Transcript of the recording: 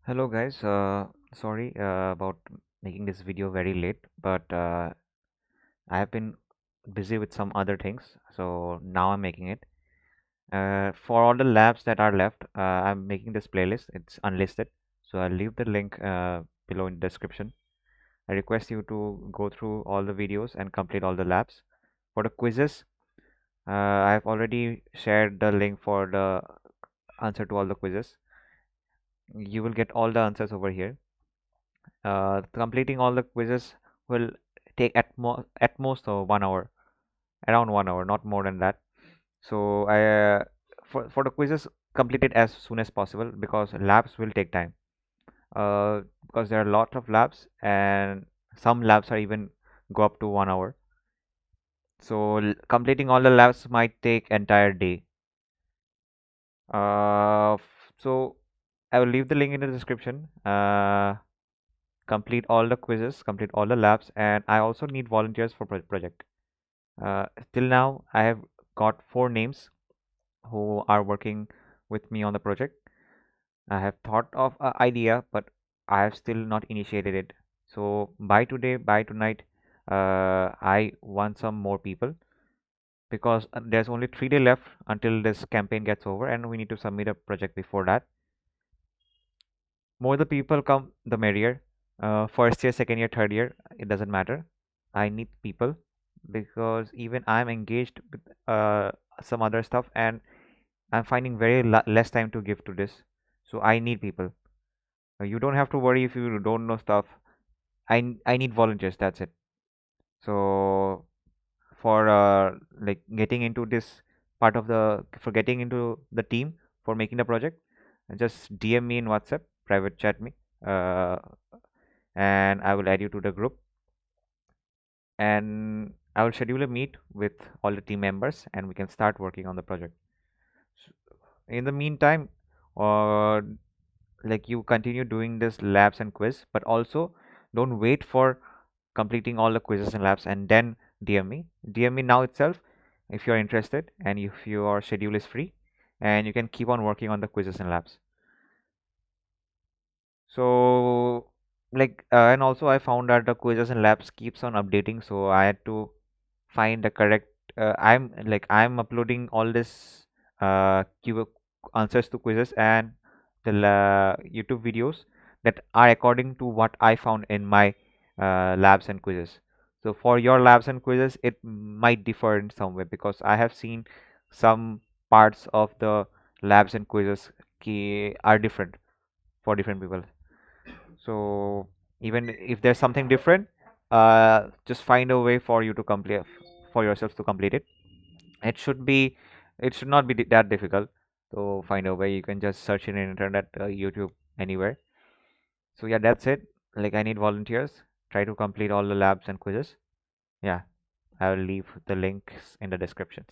Hello guys, sorry about making this video very late, but I have been busy with some other things, so now I'm making it. For all the labs that are left, I'm making this playlist. It's unlisted, so I'll leave the link below in the description. I request you to go through all the videos and complete all the labs. For the quizzes, I've already shared the link for the answer to all the quizzes. You will get all the answers over here. Completing all the quizzes will take at most 1 hour, around 1 hour, not more than that. So for the quizzes, complete it as soon as possible because labs will take time. Because there are a lot of labs and some labs are even go up to 1 hour. So completing all the labs might take entire day. So I will leave the link in the description. Complete all the quizzes, complete all the labs, and I also need volunteers for project. Till now, I have got 4 names who are working with me on the project. I have thought of an idea, but I have still not initiated it. So by today, by tonight, I want some more people because there's only 3 days left until this campaign gets over, and we need to submit a project before that. More the people come, the merrier. First year, second year, third year, it doesn't matter. I need people because even I'm engaged with some other stuff and I'm finding very less time to give to this. So I need people. You don't have to worry if you don't know stuff. I need volunteers. That's it. So for like getting into this part of the for getting into the team for making the project, just DM me in WhatsApp, private chat me, uh, and I will add you to the group. And I will schedule a meet with all the team members and we can start working on the project. In the meantime, uh, like you continue doing this labs and quiz, but also don't wait for completing all the quizzes and labs and then DM me. DM me now itself if you're interested and if your schedule is free, and you can keep on working on the quizzes and labs. So and also I found that the quizzes and labs keeps on updating, so I had to find the correct I'm uploading all this answers to quizzes and the YouTube videos that are according to what I found in my labs and quizzes. So for your labs and quizzes it might differ in some way because I have seen some parts of the labs and quizzes are different for different people. So even if there's something different, just find a way for you to complete for yourself to complete it. It should be, it should not be that difficult to find a way. You can just search in internet, YouTube, anywhere. So yeah, that's it. Like I need volunteers. Try to complete all the labs and quizzes. Yeah, I will leave the links in the description.